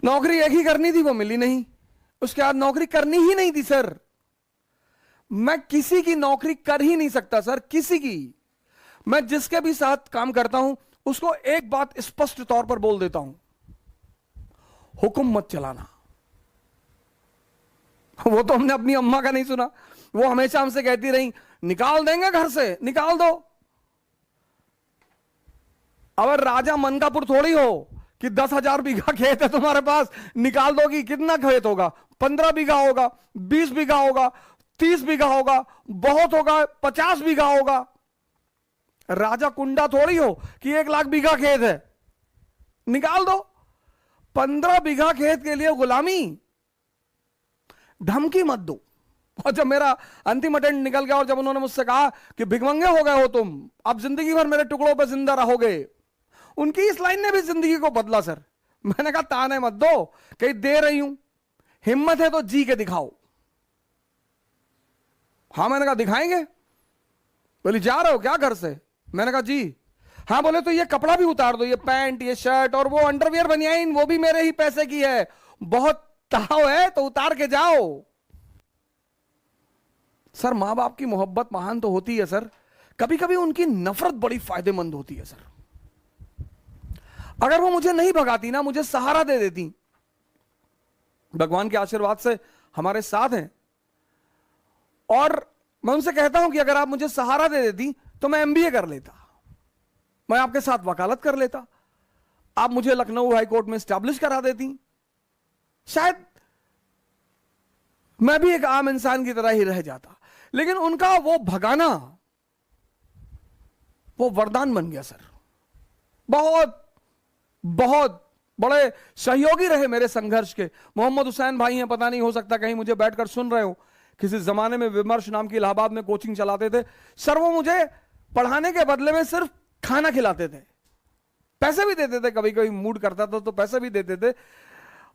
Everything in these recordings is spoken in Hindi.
नौकरी एक ही करनी थी, वो मिली नहीं। उसके बाद नौकरी करनी ही नहीं थी सर। मैं किसी की नौकरी कर ही नहीं सकता सर, किसी की। मैं जिसके भी साथ काम करता हूं उसको एक बात स्पष्ट तौर पर बोल देता हूं, हुक्म मत चलाना। वो तो हमने अपनी अम्मा का नहीं सुना, वो हमेशा हमसे कहती रही निकाल देंगे घर से, निकाल दो। अब राजा मनकापुर थोड़ी हो कि 10,000 बीघा खेत है तुम्हारे पास, निकाल दोगी। कितना खेत होगा? 15 बीघा होगा, 20 बीघा होगा, 30 बीघा होगा, बहुत होगा 50 बीघा होगा। राजा कुंडा थोड़ी हो कि 1 लाख बीघा खेत है, निकाल दो। 15 बीघा खेत के लिए गुलामी, धमकी मत दो। और जब मेरा अंतिम अटेंड निकल गया और जब उन्होंने मुझसे कहा कि भिखमंगे हो गए हो तुम, अब जिंदगी भर मेरे टुकड़ों पर जिंदा रहोगे, उनकी इस लाइन ने भी जिंदगी को बदला सर। मैंने कहा ताने मत दो, कहीं दे रही हूं, हिम्मत है तो जी के दिखाओ। हाँ, मैंने कहा दिखाएंगे। बोली जा रहे हो क्या घर से? मैंने कहा जी। हाँ, बोले तो ये कपड़ा भी उतार दो, ये पैंट, ये शर्ट और वो अंडरवियर बनियाइन, वो भी मेरे ही पैसे की है, बहुत ताव है तो उतार के जाओ। सर मां बाप की मोहब्बत महान तो होती है सर, कभी कभी उनकी नफरत बड़ी फायदेमंद होती है सर। अगर वो मुझे नहीं भगाती ना, मुझे सहारा दे देती, भगवान के आशीर्वाद से हमारे साथ हैं, और मैं उनसे कहता हूं कि अगर आप मुझे सहारा दे देती तो मैं एमबीए कर लेता, मैं आपके साथ वकालत कर लेता, आप मुझे लखनऊ हाईकोर्ट में स्टैब्लिश करा देती, शायद मैं भी एक आम इंसान की तरह ही रह जाता। लेकिन उनका वो भगाना, वो वरदान बन गया सर। बहुत बहुत बड़े सहयोगी रहे मेरे संघर्ष के। मोहम्मद हुसैन भाई हैं, पता नहीं हो सकता कहीं मुझे बैठकर सुन रहे हो, किसी जमाने में विमर्श नाम की इलाहाबाद में कोचिंग चलाते थे सर। वो मुझे पढ़ाने के बदले में सिर्फ खाना खिलाते थे, पैसे भी देते थे, कभी कभी मूड करता था तो पैसे भी देते थे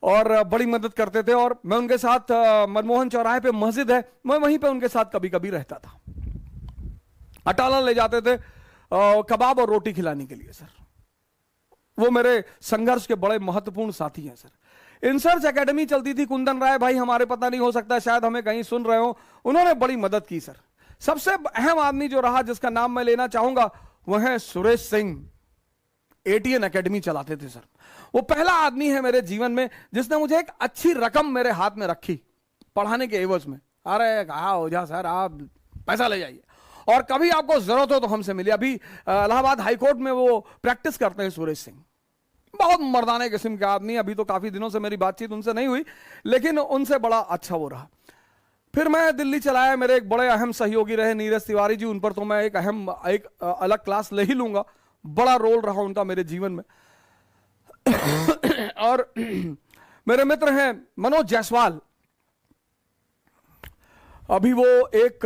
और बड़ी मदद करते थे। और मैं उनके साथ मनमोहन चौराहे पे मस्जिद है, मैं वहीं पे उनके साथ कभी कभी रहता था। अटाला ले जाते थे कबाब और रोटी खिलाने के लिए सर। वो मेरे संघर्ष के बड़े महत्वपूर्ण साथी हैं सर। इंसर्च एकेडमी चलती थी, कुंदन राय भाई हमारे, पता नहीं हो सकता शायद हमें कहीं सुन रहे हो, उन्होंने बड़ी मदद की सर। सबसे अहम आदमी जो रहा जिसका नाम मैं लेना चाहूंगा वह है सुरेश सिंह, एटीएन एकेडमी चलाते थे सर। वो पहला आदमी है मेरे जीवन में जिसने मुझे एक अच्छी रकम मेरे हाथ में रखी पढ़ाने के एवज में। अरे कहा हो जा सर, आप पैसा ले जाइए और कभी आपको जरूरत हो तो हमसे मिलिए। अभी इलाहाबाद हाईकोर्ट में वो प्रैक्टिस करते हैं सुरेश सिंह, बहुत मर्दाने किस्म के आदमी। अभी तो काफी दिनों से मेरी बातचीत उनसे नहीं हुई, लेकिन उनसे बड़ा अच्छा वो रहा। फिर मैं दिल्ली चलाया, मेरे एक बड़े अहम सहयोगी रहे नीरज तिवारी जी, उन पर तो मैं एक अलग क्लास ले ही लूंगा, बड़ा रोल रहा उनका मेरे जीवन में। और मेरे मित्र हैं मनोज जायसवाल, अभी वो एक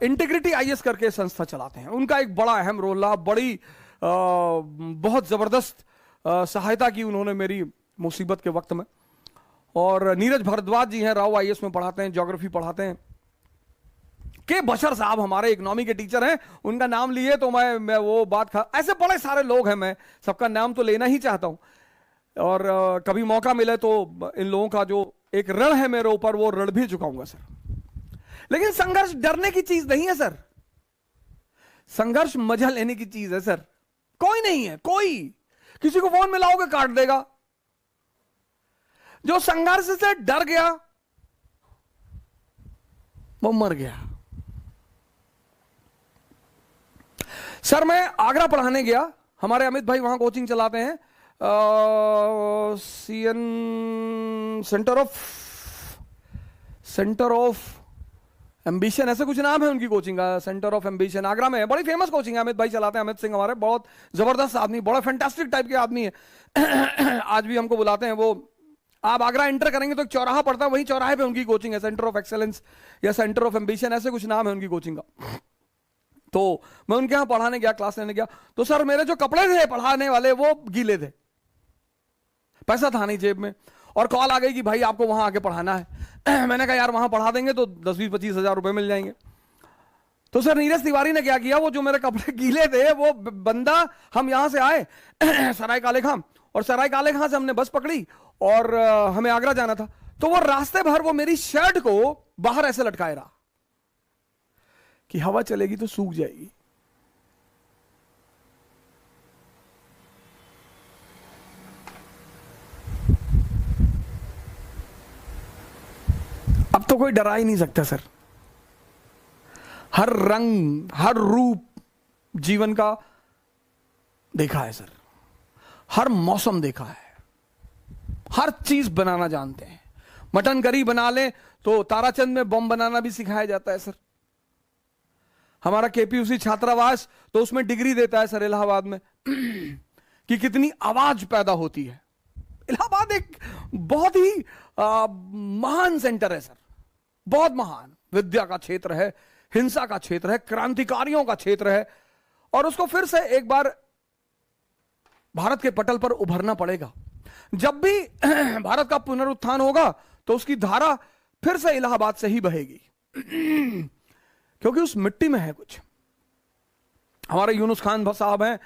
इंटीग्रिटी आईएएस करके संस्था चलाते हैं, उनका एक बड़ा अहम रोल रहा। बड़ी बहुत जबरदस्त सहायता की उन्होंने मेरी मुसीबत के वक्त में। और नीरज भारद्वाज जी हैं, राव आईएएस में पढ़ाते हैं, ज्योग्राफी पढ़ाते हैं। के बशर साहब हमारे इकोनॉमी के टीचर हैं, उनका नाम लिए तो मैं वो बात ऐसे बड़े सारे लोग हैं, मैं सबका नाम तो लेना ही चाहता हूं। और कभी मौका मिले तो इन लोगों का जो एक ऋण है मेरे ऊपर, वो ऋण भी चुकाऊंगा सर। लेकिन संघर्ष डरने की चीज नहीं है सर, संघर्ष मजा लेने की चीज है सर। कोई नहीं है, कोई किसी को फोन मिलाओगे काट देगा। जो संघर्ष से डर गया वो मर गया। सर मैं आगरा पढ़ाने गया, हमारे अमित भाई वहां कोचिंग चलाते हैं, सीएन सेंटर ऑफ एम्बिशन, ऐसे कुछ नाम है उनकी कोचिंग का, सेंटर ऑफ एम्बिशन आगरा में है, बड़ी फेमस कोचिंग है। अमित भाई चलाते हैं, अमित सिंह हमारे बहुत जबरदस्त आदमी, बड़ा फैंटास्टिक टाइप के आदमी है। आज भी हमको बुलाते हैं। वो आप आगरा एंटर करेंगे तो एक चौराहा पड़ता है, वही चौराहे पे उनकी कोचिंग है, सेंटर ऑफ एक्सेलेंस या सेंटर ऑफ एम्बिशन, ऐसे कुछ नाम है उनकी कोचिंग का। तो मैं उनके यहां पढ़ाने गया, क्लास लेने गया, तो सर मेरे जो कपड़े थे पढ़ाने वाले वो गीले थे, पैसा था नहीं जेब में, और कॉल आ गई कि भाई आपको वहां आके पढ़ाना है। मैंने कहा यार वहां पढ़ा देंगे तो 10-20-25 हजार रुपए मिल जाएंगे। तो सर नीरज तिवारी ने क्या किया, वो जो मेरे कपड़े गीले थे, वो बंदा, हम यहां से आए सराय काले खाम, और सराय काले खां से हमने बस पकड़ी और हमें आगरा जाना था। तो वो रास्ते भर वो मेरी शर्ट को बाहर ऐसे लटकाए रहा कि हवा चलेगी तो सूख जाएगी। अब तो कोई डरा ही नहीं सकता सर। हर रंग हर रूप जीवन का देखा है सर, हर मौसम देखा है, हर चीज बनाना जानते हैं। मटन करी बना लें तो ताराचंद में बम बनाना भी सिखाया जाता है सर। हमारा केपीयूसी छात्रावास तो उसमें डिग्री देता है सर इलाहाबाद में कि कितनी आवाज पैदा होती है। इलाहाबाद एक बहुत ही महान सेंटर है सर, बहुत महान। विद्या का क्षेत्र है, हिंसा का क्षेत्र है, क्रांतिकारियों का क्षेत्र है, और उसको फिर से एक बार भारत के पटल पर उभरना पड़ेगा। जब भी भारत का पुनरुत्थान होगा तो उसकी धारा फिर से इलाहाबाद से ही बहेगी क्योंकि उस मिट्टी में है कुछ। हमारे यूनुस खान साहब हैं,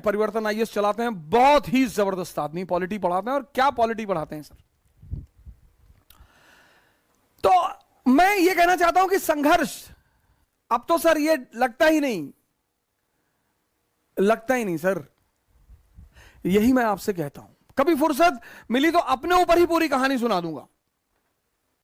परिवर्तन आईएएस चलाते हैं, बहुत ही जबरदस्त आदमी, पॉलिटी पढ़ाते हैं, और क्या पॉलिटी पढ़ाते हैं सर। तो मैं ये कहना चाहता हूं कि संघर्ष अब तो सर ये लगता ही नहीं सर। यही मैं आपसे कहता हूं, कभी फुर्सत मिली तो अपने ऊपर ही पूरी कहानी सुना दूंगा।